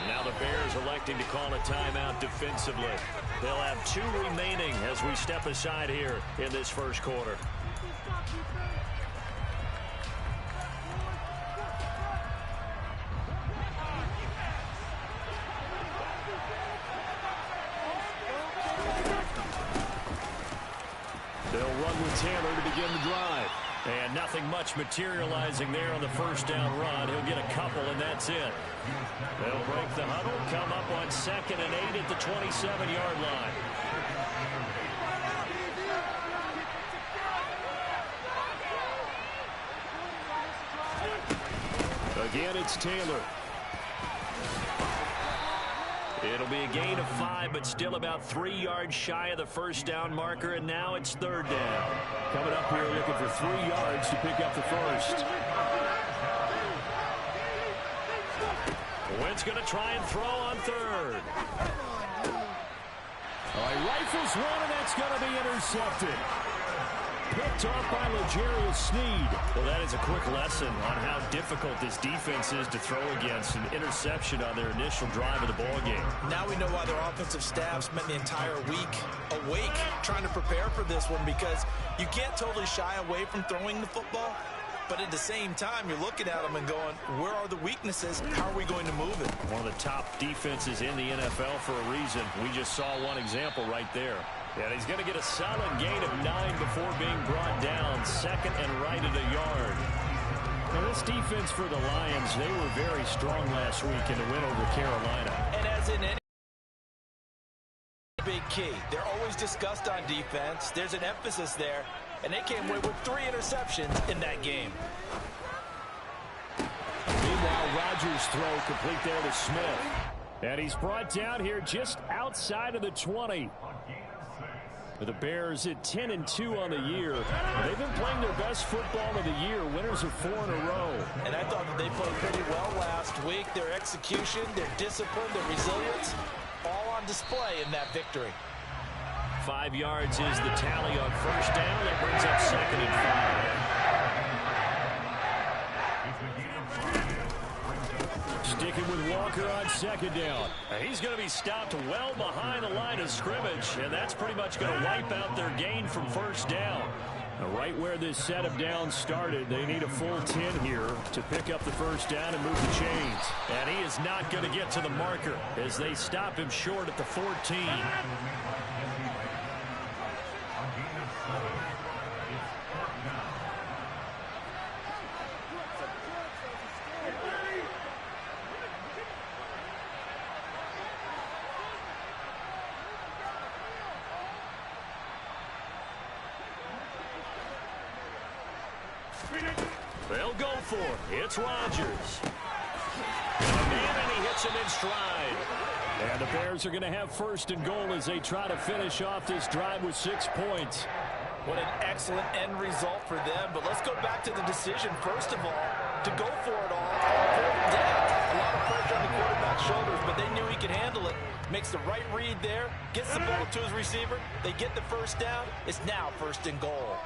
Now the Bears electing to call a timeout defensively. They'll have 2 remaining as we step aside here in this first quarter. They'll run with Taylor to begin the drive. And nothing much materializing there on the first down run. He'll get a couple, and that's it. They'll break the huddle, come up on 2nd and 8 at the 27-yard line. Again, it's Taylor. It'll be a gain of 5, but still about 3 yards shy of the first down marker, and now it's 3rd down. Coming up here looking for 3 yards to pick up the first. Wentz going to try and throw on 3rd. He rifles one, and that's going to be intercepted. Picked off by L'Jarius Sneed. Well, that is a quick lesson on how difficult this defense is to throw against. An interception on their initial drive of the ballgame. Now we know why their offensive staff spent the entire week awake trying to prepare for this one, because you can't totally shy away from throwing the football. But at the same time, you're looking at them and going, where are the weaknesses? How are we going to move it? One of the top defenses in the NFL for a reason. We just saw one example right there. And he's going to get a solid gain of 9 before being brought down. 2nd and right at a yard. Now, this defense for the Lions, they were very strong last week in the win over Carolina. And as in any big key, they're always discussed on defense. There's an emphasis there. And they came away with 3 interceptions in that game. Meanwhile, Rodgers' throw complete there to Smith. And he's brought down here just outside of the 20. The Bears at 10-2 on the year. They've been playing their best football of the year. Winners of 4 in a row. And I thought that they played pretty well last week. Their execution, their discipline, their resilience, all on display in that victory. 5 yards is the tally on first down. That brings up 2nd and 5. Sticking with Walker on 2nd down. He's going to be stopped well behind the line of scrimmage, and that's pretty much going to wipe out their gain from first down. Right where this set of downs started, they need a full 10 here to pick up the first down and move the chains. And he is not going to get to the marker as they stop him short at the 14. They'll go for it. It's Rodgers. And he hits him in stride. And the Bears are going to have 1st and goal as they try to finish off this drive with 6 points. What an excellent end result for them. But let's go back to the decision, first of all, to go for it all. 4th down. A lot of pressure on the quarterback's shoulders, but they knew he could handle it. Makes the right read there. Gets the ball to his receiver. They get the first down. It's now 1st and goal.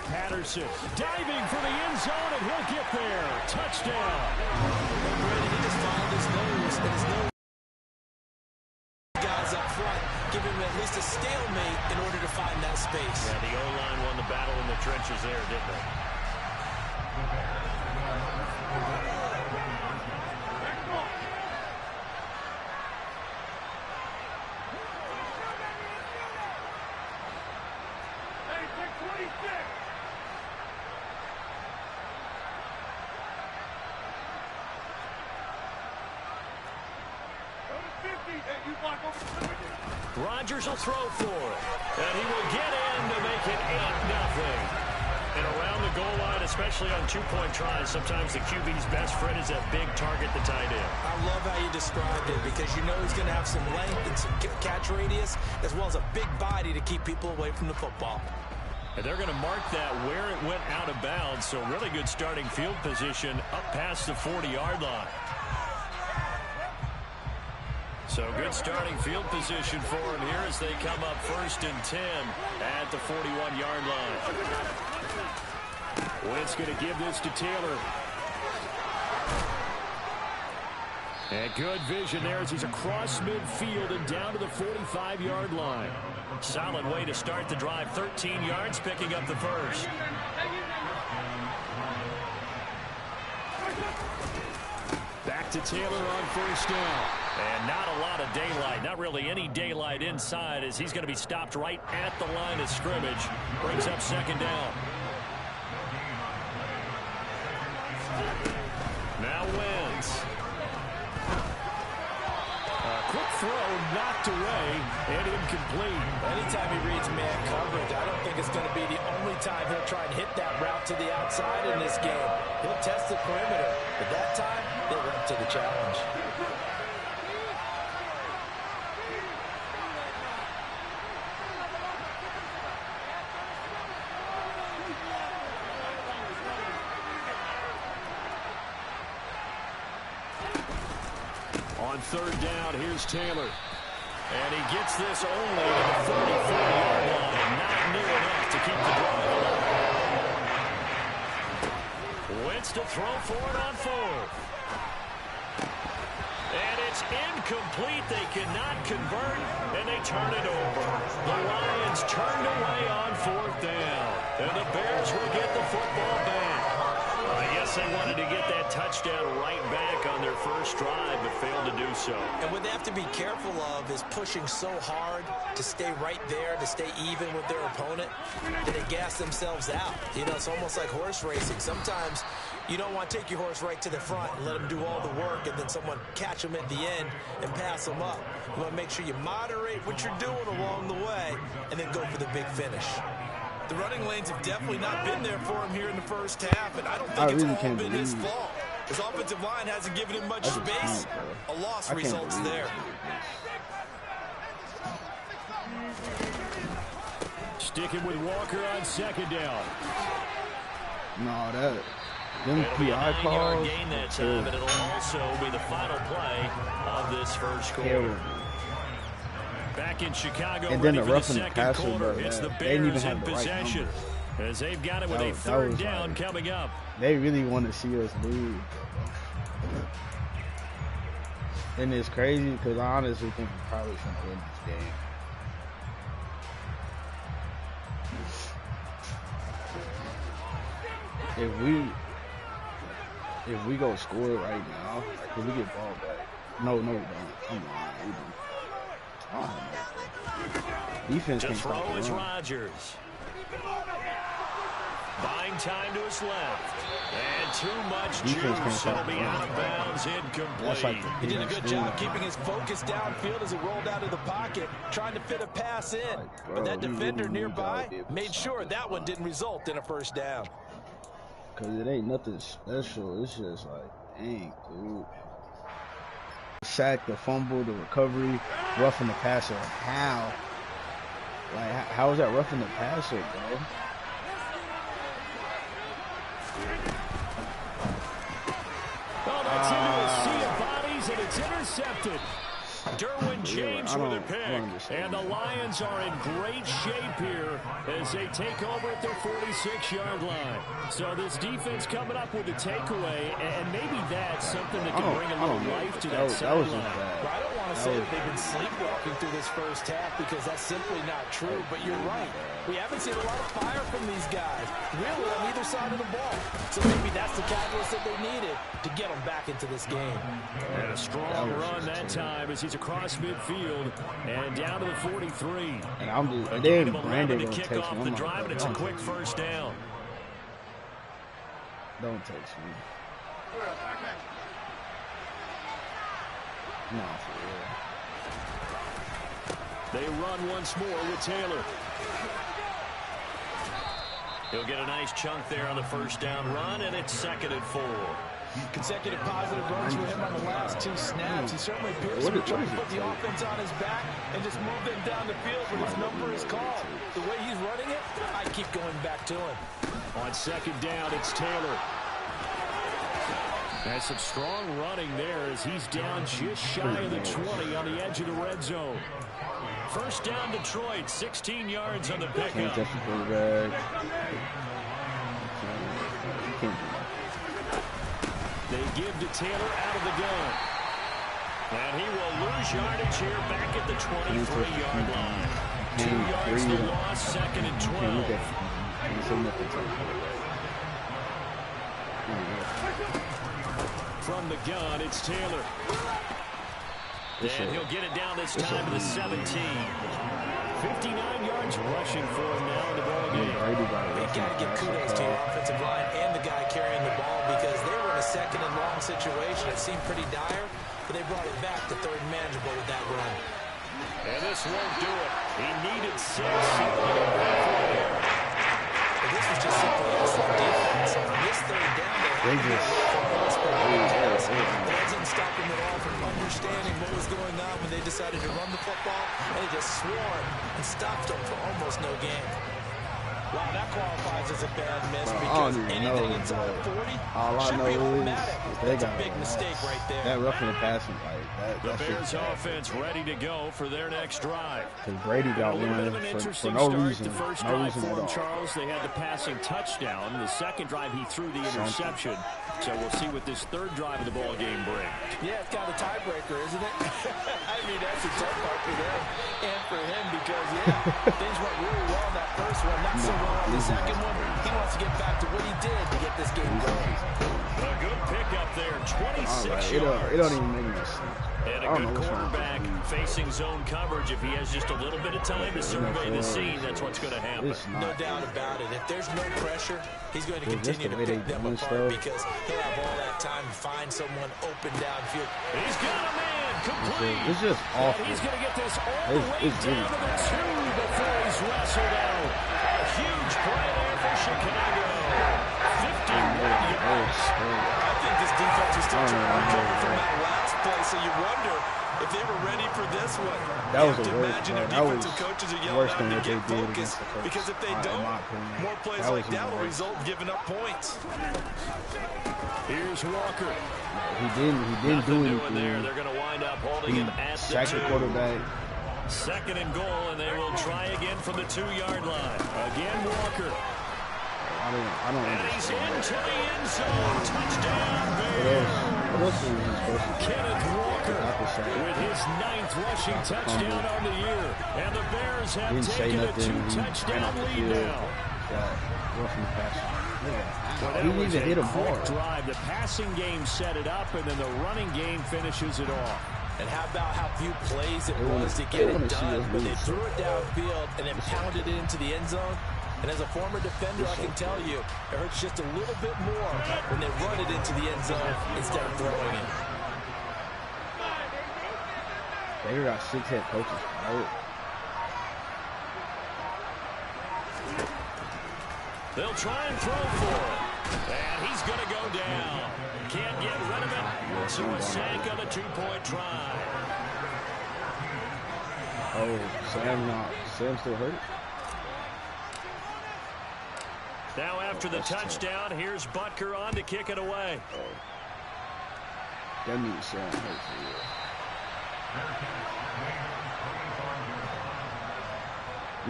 Patterson diving for the end zone, and he'll get there. Touchdown. And Brady, he just followed his nose, and his nose guys up front, giving him at least a stalemate in order to find that space. Yeah, the O-line won the battle in the trenches there, didn't they? Rodgers will throw for it, and he will get in to make it 8-0. And around the goal line, especially on 2-point tries, sometimes the QB's best friend is that big target, the tight end. I love how you described it, because you know he's going to have some length and some catch radius, as well as a big body to keep people away from the football. And they're going to mark that where it went out of bounds, so really good starting field position up past the 40-yard line. So good starting field position for him here as they come up 1st and 10 at the 41-yard line. Wentz going to give this to Taylor. And good vision there as he's across midfield and down to the 45-yard line. Solid way to start the drive. 13 yards, picking up the first. Back to Taylor on first down. And not a lot of daylight. Not really any daylight inside as he's going to be stopped right at the line of scrimmage. Brings up second down. Now Wentz. Quick throw knocked away and incomplete. Anytime he reads man coverage, I don't think it's going to be the only time he'll try and hit that route to the outside in this game. He'll test the perimeter, but that time they went to the challenge. On third down, here's Taylor. And he gets this only to the 34-yard line. Not near enough to keep the drive alive. Wentz to throw for it on fourth. And it's incomplete. They cannot convert, and they turn it over. The Lions turned away on fourth down. And the Bears will get the football back. I guess they wanted to get that touchdown right back on their first drive, but failed to do so. And what they have to be careful of is pushing so hard to stay right there, to stay even with their opponent, that they gas themselves out. You know, it's almost like horse racing. Sometimes you don't want to take your horse right to the front and let them do all the work, and then someone catch them at the end and pass them up. You want to make sure you moderate what you're doing along the way and then go for the big finish. The running lanes have definitely not been there for him here in the first half, and I don't think it's all been his fault. His offensive line hasn't given him much space. A loss results there. Sticking with Walker on second down. No, them PI calls. Gain that time, and it'll also be the final play of this first quarter. Back in Chicago, and then ready the for the second quarter. It's the Bears in possession as they've got it with a third down coming up. They really want to see us lose. And it's crazy because I honestly think we probably shouldn't win this game. If we go score right now, like if we get ball back. No, we don't. Come on, we don't. Defense to throw is Rodgers. Buying time to his left. And too much juice. It'll be out of bounds, incomplete. Like he did a good job keeping his focus downfield as he rolled out of the pocket, trying to fit a pass in. Like, bro, but that defender nearby made sure that one didn't result in a first down. Because it ain't nothing special. It's just like, dang, dude. Sack, the fumble, the recovery, roughing the passer. How? Like, how is that roughing the passer, bro? Oh, that's into a sea of bodies, and it's intercepted. Derwin James with a pick, and the Lions are in great shape here as they take over at their 46-yard line. So this defense coming up with a takeaway, and maybe that's something that can bring a little life to that sideline. Well, I don't want to say that they've been sleepwalking through this first half because that's simply not true, but you're right. We haven't seen a lot of fire from these guys, really on either side of the ball. So maybe that's the catalyst that they needed to get them back into this game. And a strong run that time as he's across midfield and down to the 43. And I'm just, they ain't Brandon to kick off the drive, and it's a quick first down. Don't text me. No, for real. They run once more with Taylor. He'll get a nice chunk there on the first down run, and it's 2nd and 4. Consecutive positive runs for him on the last 2 snaps. He certainly appears to be trying to put the offense on his back and just move them down the field when his number is called. The way he's running it, I keep going back to him. On 2nd down, it's Taylor. That's some strong running there as he's down just shy of the 20 on the edge of the red zone. First down, Detroit, 16 yards on the pickup. give to Taylor out of the gun. And he will lose yardage here back at the 23-yard line. 2 yards the loss, 2nd and 12. From the gun, it's Taylor. And he'll get it down this time to the 17. 59 yards rushing for him now in the ball game. You've got to give kudos to your offensive line and the guy carrying the ball because they were in a 2nd and long situation. It seemed pretty dire, but they brought it back to 3rd and manageable with that run. And this won't do it. He needed 6. But this was just simply excellent defense. On this 3rd down, they didn't stop him at all from understanding what was going on when they decided to run the football. And they just swarmed and stopped them for almost no gain. Wow, that qualifies as a bad miss because anything inside of 40 should be automatic. That's a big mistake right there. That roughing the passing, the Bears offense ready to go for their next drive. Because Brady got one for no reason. The first drive for him, Charles, they had the passing touchdown. The 2nd drive, he threw the interception. So we'll see what this 3rd drive of the ball game brings. Yeah, it's kind of a tiebreaker, isn't it? I mean, that's a tough part for them and for him because, things went really well in that first one. Not so well on the 2nd one. He wants to get back to what he did to get this game going. A good pickup there, 26 yards. It don't even make no sense. And a good quarterback facing zone coverage. If he has just a little bit of time to survey the scene, that's what's going to happen. No doubt about it. If there's no pressure, he's going to continue to pick them apart because he'll have all that time to find someone open downfield. He's got a man complete. It's just awful. And he's going to get this all the way down to the 2 before he's wrestled out. A huge play there for Chicago. 51 yards. I think this defense is still trying to recover from that last play, so you wonder if they were ready for this one. That was the worst. Imagine their defensive coaches are yelling out to get focused because if they don't, more plays like that will result in giving up points. Here's Walker. He didn't do anything there. They're going to wind up holding him at the 2. Quarterback. 2nd and goal, and they will try again from the 2-yard line. Again, Walker. I don't and he's into the end zone. Touchdown, Bears. What else is he supposed to do? Kenneth Walker with his 9th rushing touchdown on the year. And the Bears have taken a 2-touchdown lead now. He needs to hit him hard. Drive. The passing game set it up, and then the running game finishes it off. And how about how few plays it was to get it done? But they threw it downfield and then pounded it into the end zone. And as a former defender, I can tell you, it hurts just a little bit more when they run it into the end zone instead of throwing it. They got 6 head coaches, right? They'll try and throw for it. And he's going to go down. Can't get rid of it. So a sack on a 2-point try. Oh, Sam still hurt? Now after the touchdown, here's Butker on to kick it away. That means Sam hurt for real.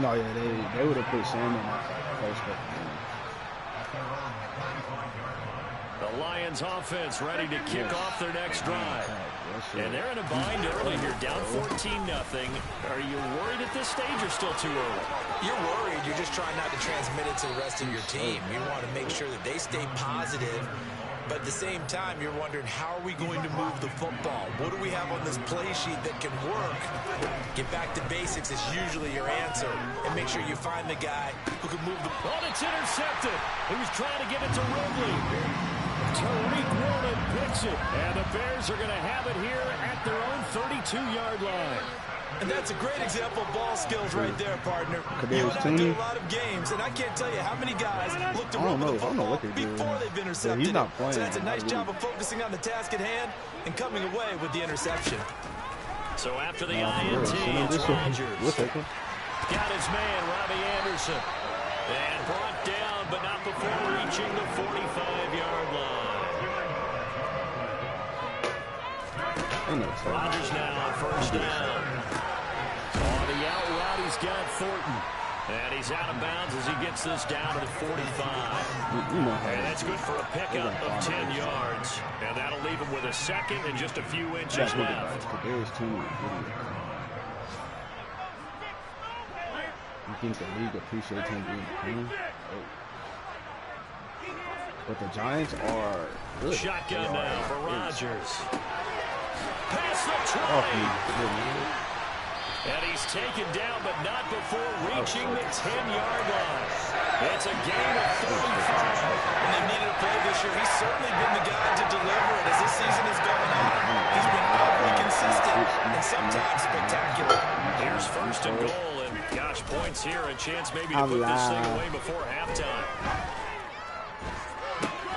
No, yeah, they would have put Sam in that first couple. The Lions offense ready to kick off their next drive. And they're in a bind early here, down 14-0. Are you worried at this stage or still too early? You're worried. You're just trying not to transmit it to the rest of your team. You want to make sure that they stay positive. But at the same time, you're wondering, how are we going to move the football? What do we have on this play sheet that can work? Get back to basics is usually your answer. And make sure you find the guy who can move the ball. Oh, it's intercepted. He was trying to get it to Robley. Tariq Woolen picks it. And the Bears are going to have it here at their own 32-yard line. And that's a great example of ball skills right there, partner. You and I do a lot of games, and I can't tell you how many guys look to run the football before they've intercepted. He's not playing. So that's a nice job of focusing on the task at hand and coming away with the interception. So after the INT, it's Rodgers. Got his man, Robbie Anderson. And brought down, but not before reaching the 45-yard line. Rodgers now on first down. On the out route, he's got Thornton. And he's out of bounds as he gets this down to the 45. You know how And that's good for a pickup of 10 yards. And that'll leave him with a second and just a few inches left. There's too many videos. You think the league appreciates him being clean? Oh. But the Giants are good. Shotgun now for Rodgers. Pass the 20. And he's taken down, but not before reaching the 10-yard line. It's a gain of 35. And they needed a play this year. He's certainly been the guy to deliver it as this season has gone on. He's been oddly consistent and sometimes spectacular. Here's first and goal, and gosh, points here, a chance maybe to put this thing away before halftime.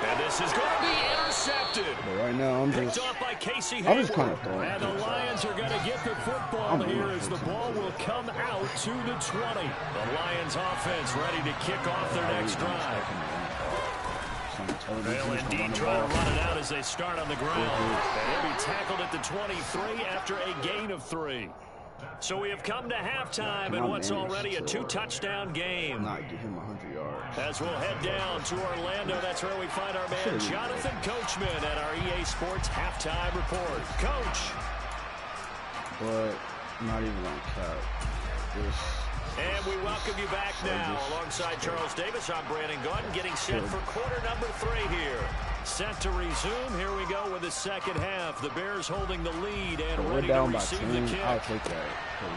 And this is going to be intercepted. But right now, I'm just kind of throwing. And the Lions are going to get the football here as the ball will come out to the 20. The Lions offense ready to kick off their next drive. They'll indeed try to run it out as they start on the ground. And he'll be tackled at the 23 after a gain of 3. So we have come to halftime in what's already a 2-touchdown game. Not get him 100 yards. As we'll head down to Orlando, that's where we find our man Jonathan Coachman at our EA Sports Halftime Report. Coach. But not even on cap. And we welcome you back now. Alongside Charles Davis, I'm Brandon Gaudin, getting set for quarter number 3 here. Set to resume. Here we go with the second half. The Bears holding the lead and ready to receive the kick. I'll take that.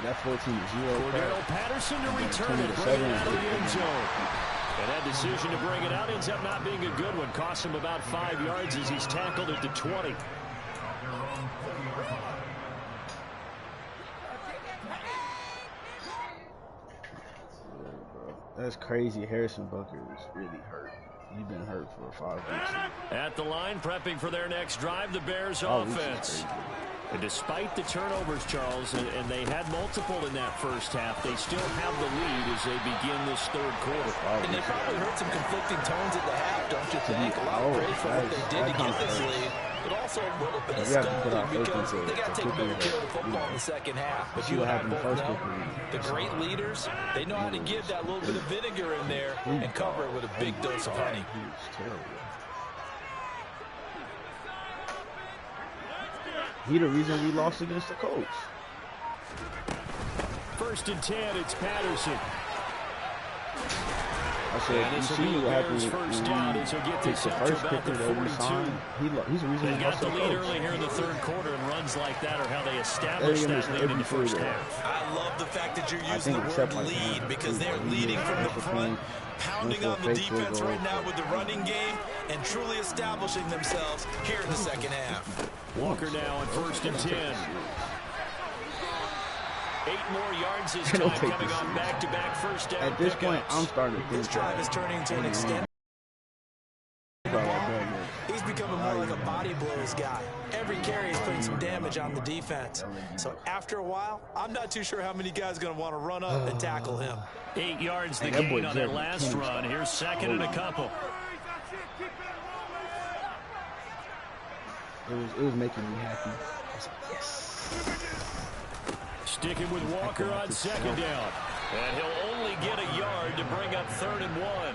That 14-0. Cordero Patterson to return it, bring it out of the end zone. And that decision to bring it out ends up not being a good one. Costs him about 5 yards as he's tackled at the 20. That's crazy. Harrison Butker is really hurt. He's been hurt for 5 weeks. At the line, prepping for their next drive, the Bears offense. And despite the turnovers, Charles, and they had multiple in that first half, they still have the lead as they begin this third quarter. And they probably heard some conflicting tones at the half, don't you think? A lot of praise for what they did to get this lead, but also a little bit of stalling because they got to take better care of the football in the second half. But you and I both know the great leaders, they know how to give that little bit of vinegar in there and cover it with a big dose of honey. He the reason we lost against the Colts. First and 10, it's Patterson. I said, you see what happened first down as he'll get this up to about the 42. He's the reason they got the lead early here in the third quarter, and runs like that are how they established that lead in the first half. I love the fact that you're using the word lead because they're leading from the front, pounding on the defense right now with the running game, and truly establishing themselves here in the second half. Walker now on first and 10. 8 more yards this time, coming on back-to-back first down. At this point, I'm starting to think this drive is turning into an extended. He's becoming more like a body blows guy. Every carry is putting some damage on the defense. So after a while, I'm not too sure how many guys are going to want to run up and tackle him. 8 yards the gain on that last run. Here's second and a couple. It was making me happy. I was like, yes. Sticking with Walker on second down. And he'll only get a yard to bring up 3rd and 1.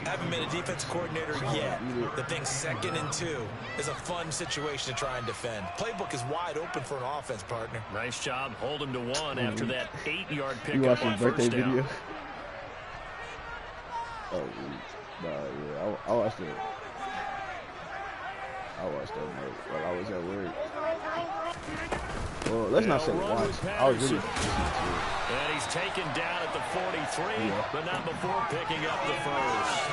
Haven't been a defensive coordinator yet. The thing 2nd and 2 is a fun situation to try and defend. Playbook is wide open for an offense, partner. Nice job. Hold him to 1 after that 8-yard pickup on first down. Video? Oh, yeah. I watched it. I watched that while I was at work. Well, let's not say watch. I was really and he's taken down at the 43, but not before picking up the first.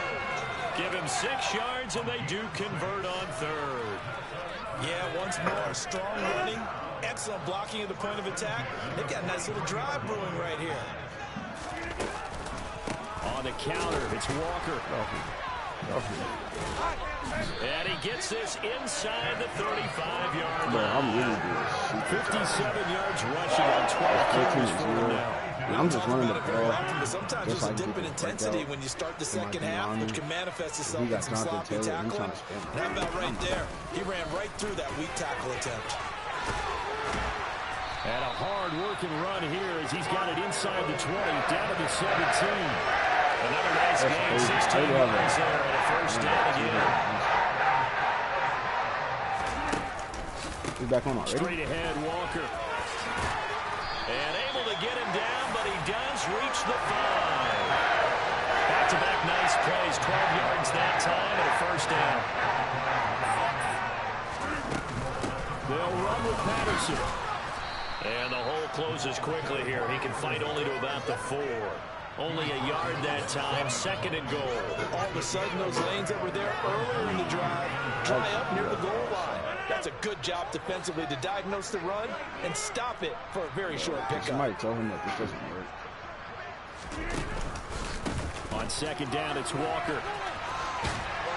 Give him 6 yards, and they do convert on 3rd. Yeah, once more, strong running, excellent blocking at the point of attack. They've got a nice little drive brewing right here. On the counter, it's Walker. And he gets this inside the 35-yard line. I'm really good. 57 yards rushing on 12 carries for him now. I'm just running the ball. Sometimes there's a dip in intensity when you start the second half, which can manifest itself in some sloppy tackling. And how about right there? He ran right through that weak tackle attempt. And a hard-working run here as he's got it inside the 20, down to the 17. Another nice game, 16 yards there and a first down again. He's back on already. Straight ahead, Walker. And able to get him down, but he does reach the 5. Back-to-back nice plays, 12 yards that time and a first down. They'll run with Patterson. And the hole closes quickly here. He can fight only to about the 4. Only a yard that time, 2nd and goal. All of a sudden, those lanes that were there earlier in the drive dry up near the goal line. That's a good job defensively to diagnose the run and stop it for a very short pickup. Somebody tell him that this doesn't work. On 2nd down, it's Walker.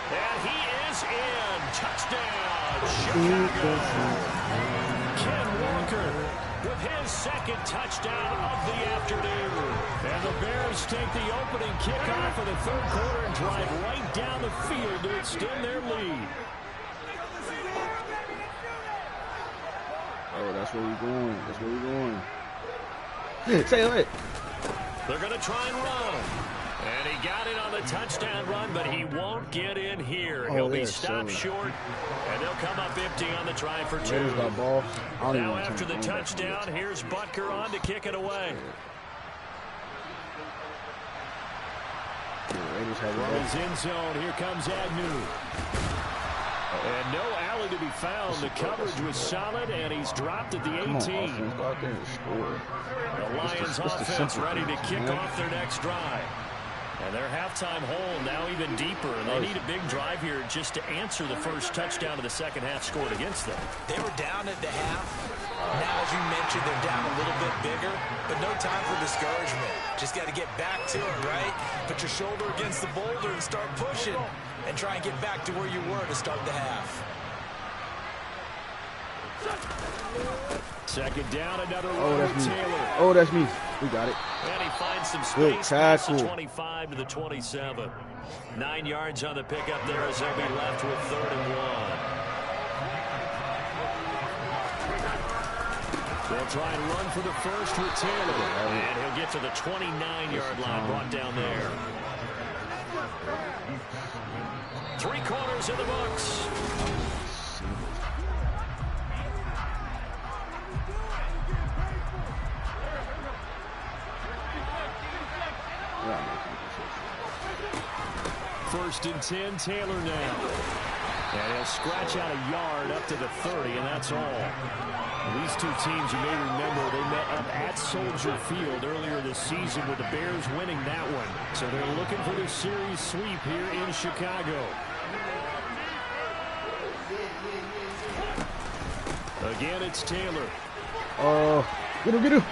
And he is in. Touchdown, Chicago. Ken Walker with his 2nd touchdown of the afternoon. And the Bears take the opening kickoff of the 3rd quarter and drive right down the field to extend their lead. Oh, that's where we're going. That's where we're going. Say what? They're going to try and run. And he got it on the touchdown run, but he won't get in here. He'll be stopped short, and they'll come up empty on the try for 2. Now after the touchdown, here's Butker on to kick it away. From his end zone, here comes Agnew. And no alley to be found. The coverage was solid, and he's dropped at the 18. The Lions offense ready to kick off their next drive. And their halftime hole now even deeper, and they need a big drive here just to answer the first touchdown of the second half scored against them. They were down at the half. Now, as you mentioned, they're down a little bit bigger, but no time for discouragement. Just got to get back to it, right? Put your shoulder against the boulder and start pushing, and try and get back to where you were to start the half. 2nd down, another run for Taylor. Oh, that's me. We got it. And he finds some space past the 25 to the 27. 9 yards on the pickup there as they'll be left with 3rd and 1. They'll try and run for the first with Taylor. And he'll get to the 29-yard line, brought down there. 3 quarters in the books. First and 10, Taylor now. And he'll scratch out a yard up to the 30, and that's all. These two teams, you may remember, they met up at Soldier Field earlier this season with the Bears winning that one. So they're looking for the series sweep here in Chicago. Again, it's Taylor. Get him.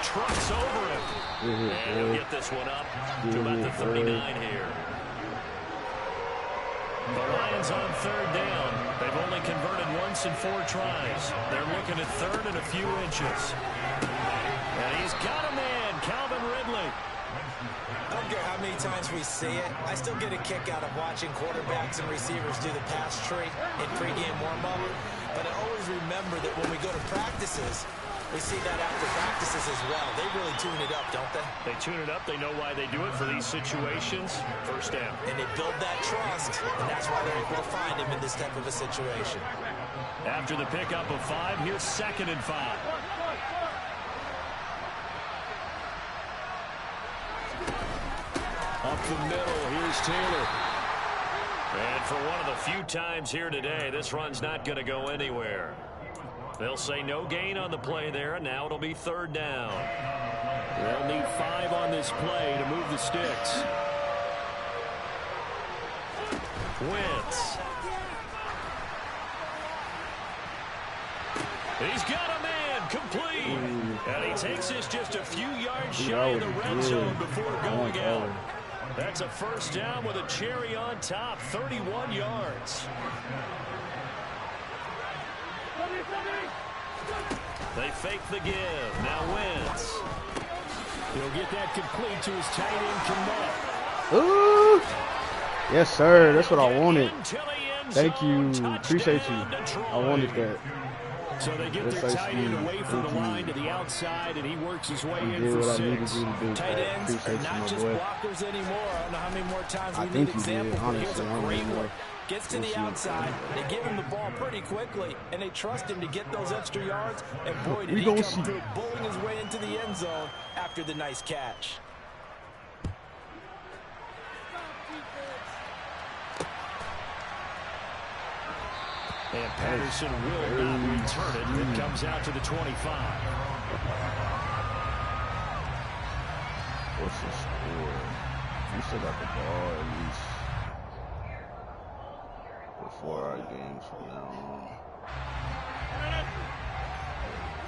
Trucks over him. And he'll get this one up to about the 39 here. The Lions on 3rd down. They've only converted once in 4 tries. They're looking at 3rd and a few inches. And he's got a man, Calvin Ridley. I don't care how many times we see it. I still get a kick out of watching quarterbacks and receivers do the pass tree in pregame warm-up. But I always remember that when we go to practices, we see that after practices as well. They really tune it up, don't they? They tune it up. They know why they do it for these situations. First down. And they build that trust, and that's why they're able to find him in this type of a situation. After the pickup of 5, here's 2nd and 5. Up the middle, here's Taylor. And for one of the few times here today, this run's not going to go anywhere. They'll say no gain on the play there, and now it'll be 3rd down. They'll need 5 on this play to move the sticks. Wentz. He's got a man, complete. And he takes this just a few yards shy of the red zone before going out. That's a first down with a cherry on top, 31 yards. They fake the give. Now Wentz. He'll get that complete to his tight end, Kmet. Ooh. Yes, sir. That's what I wanted. Thank you. Appreciate you. I wanted that. So they get their tight end away from the line to the outside, and he works his way in for 6. Tight ends are not just blockers anymore. I don't know how many more times we need examples, but here's a great one. Gets to the outside, they give him the ball pretty quickly, and they trust him to get those extra yards, and boy, did he come through, bowling his way into the end zone after the nice catch. And Patterson will not return it. It comes out to the 25. What's the score? We still got the ball at least for 4 hour games from now on.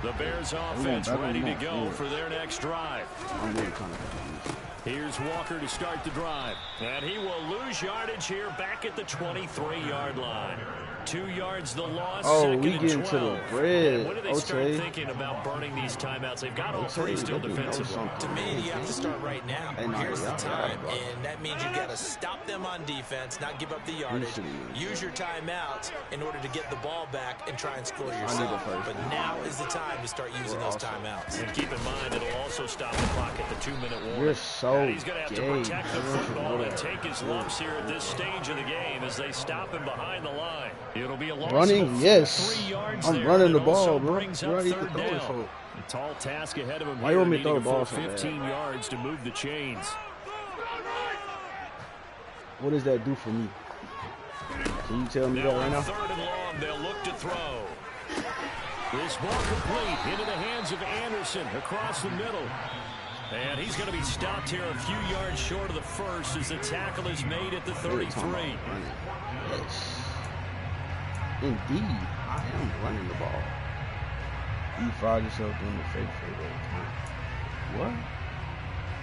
The Bears offense ready to go for their next drive. I'm really kind of confused. Here's Walker to start the drive. And he will lose yardage here back at the 23-yard line. 2 yards the loss. Oh, we get into the bread. When do they start thinking about burning these timeouts? They've got all 3 still defensively. To me, you have to start right now. Here's the time, and that means you've got to stop them on defense, not give up the yardage. Use your timeouts in order to get the ball back and try and score yourself. But now is the time to start using those timeouts. And keep in mind, it'll also stop the clock at the 2-minute warning. You're so and he's going to have to protect the football and take his lumps here at this stage of the game as they stop him behind the line. It'll be a loss running, yes. 3 yards I'm there, running the ball, bro. Brings up third down. A tall task ahead of him. Why you want me to throw the ball 15 yards to move the chains. What does that do for me? Can you tell me that right now? 3rd and long, they'll look to throw. This ball complete into the hands of Anderson across the middle. And he's going to be stopped here a few yards short of the first as the tackle is made at the 33. Yes. Indeed, I am running the ball. You fried yourself doing the fake field goal. What?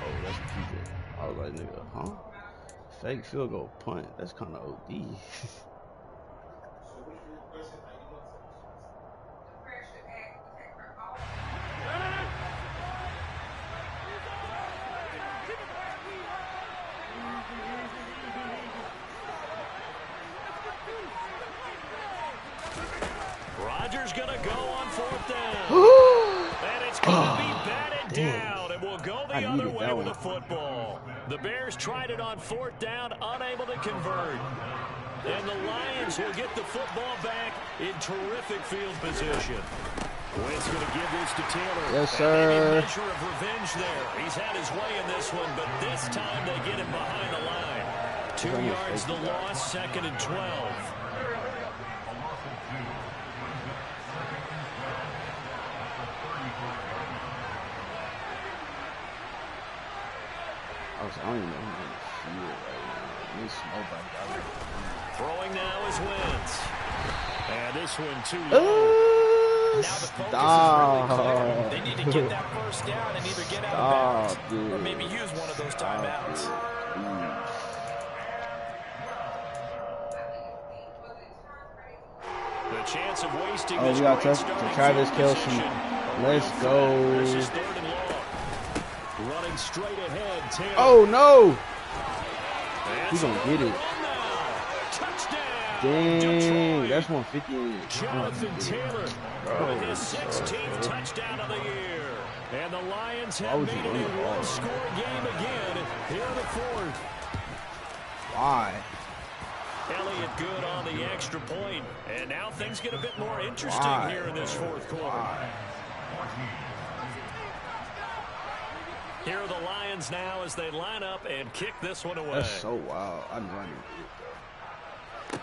Oh, that's what you did. I was like, nigga, huh? Fake field goal punt. That's kind of OD. Rodgers going to go on 4th down. And it's going to be batted down, and we'll go the other way with the football. The Bears tried it on 4th down, unable to convert. And the Lions will get the football back in terrific field position. Wentz going to give this to Taylor. Yes, sir. A measure of revenge there. He's had his way in this one, but this time they get him behind the line. 2 yards the loss, 2nd and 12. I don't even know who's in the field right now. There's nobody out there. Throwing now is Wentz. And this one too low. Now the focus is really clear. They need to get that first down and either get out of bounds or maybe use one of those timeouts. The chance of wasting we got to Travis Kelce. Let's go. Running straight ahead, Taylor. Oh no! He's gonna get it. Dang, that's 150. Jonathan Taylor with his 16th touchdown of the year. And the Lions have made it a one-score game again here in the 4th. Why? Elliott good on the extra point. And now things get a bit more interesting here in this 4th quarter. Here are the Lions now as they line up and kick this one away. That's so wild. I'm running it, though.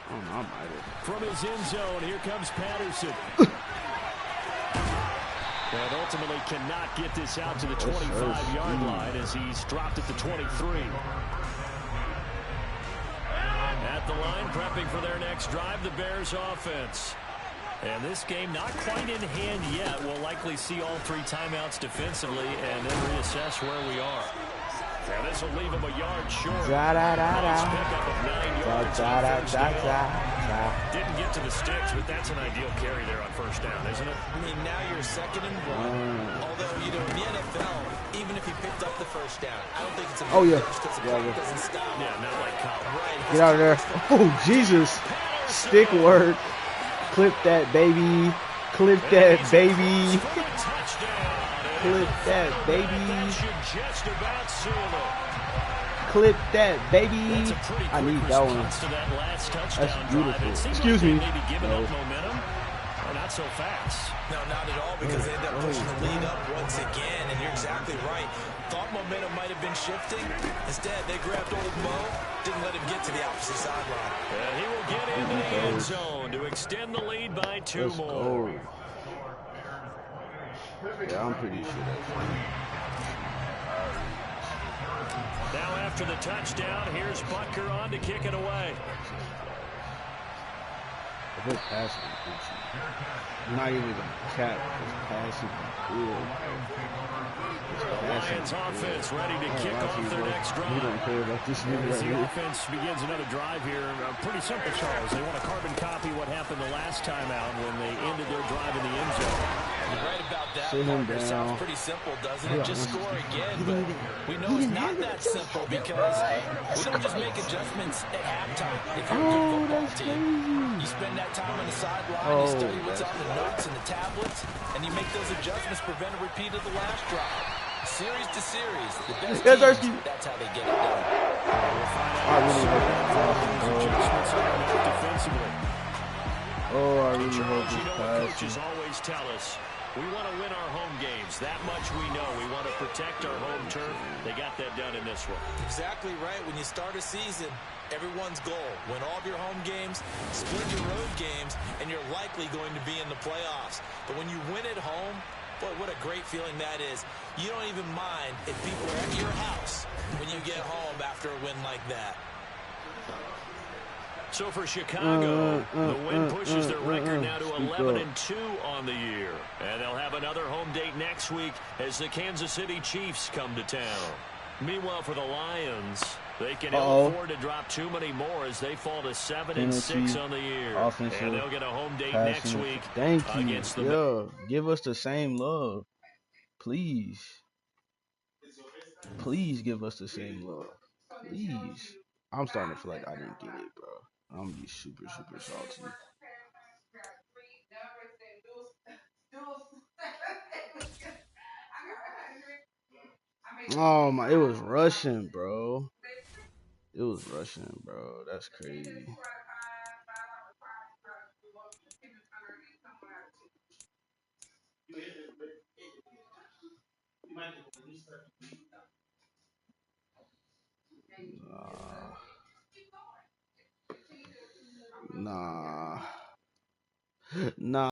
Oh, no, I might have. From his end zone, here comes Patterson. And ultimately cannot get this out to the 25-yard line as he's dropped at the 23. At the line, prepping for their next drive, the Bears offense. And this game not quite in hand yet. We'll likely see all 3 timeouts defensively and then reassess where we are. And this will leave him a yard short. Nice pickup of 9 yards. Didn't get to the sticks, but that's an ideal carry there on 1st down, isn't it? I mean, now you're 2nd and 1. Although, you know, in the NFL, even if you picked up the 1st down, I don't think it's a big push because the clock doesn't stop. Yeah, not like college. Right. Get out of there. Oh, Jesus. Stick work. Clip that, baby. Clip that, baby. For a touchdown. Clip that, baby. That should just about seal it. Clip that, baby. That's a pretty I need quick that one. response to that last touchdown That's drive. beautiful. It seemed Excuse like me. they maybe giving No. up momentum. Or not so fast. No, not at all, because they end up pushing the lead up once again, and you're exactly right. Thought momentum might have been shifting. Instead, they grabbed old Mo, didn't let him get to the opposite sideline. And he will get into the end zone to extend the lead by 2 Let's more. go. Yeah, I'm pretty sure that's Now after the touchdown, here's Butker on to kick it away. if it's passing. I'm not even gonna cap. It's passing good. Lions offense ready to kick off their next We drive. don't care about this nigga As right the here. offense begins another drive here, pretty simple, Charles. They want to carbon copy what happened the last time out when they ended their drive in the end zone. You're right about that. Sit him Parker. down. Sounds pretty simple, doesn't it? Yeah, Just listen. score again. He But didn't we know he it's didn't not have it. that simple because we don't just make adjustments at halftime. If you're a Oh, good football that's team, crazy. you spend that time on the sideline, Oh, you study what's that's on the notes and the tablets, and you make those adjustments, prevent a repeat of the last drive. Series to series, the best Yes, teams, Ersky. that's how they get it done. I really hope Adjustments are enough defensively. Oh, I really hope Charles, you it's know what coaches passing. always tell us. We want to win our home games. That much we know. We want to protect our home turf. They got that done in this one. Exactly right. When you start a season, everyone's goal, win all of your home games, split your road games, and you're likely going to be in the playoffs. But when you win at home, boy, what a great feeling that is. You don't even mind if people are at your house when you get home after a win like that. So for Chicago, the win pushes their record now to 11-2 on the year. And they'll have another home date next week as the Kansas City Chiefs come to town. Meanwhile, for the Lions, they can ill afford to drop too many more as they fall to 7-6 on the year. Offensive, And they'll get a home date passing. next week Thank you. against the Yeah, give us the same love. Please. Please give us the same love. Please. I'm starting to feel like I didn't get it, bro. I'm gonna be super, super salty. Oh my, it was Russian, bro. It was Russian, bro. That's crazy. Nah. Nah.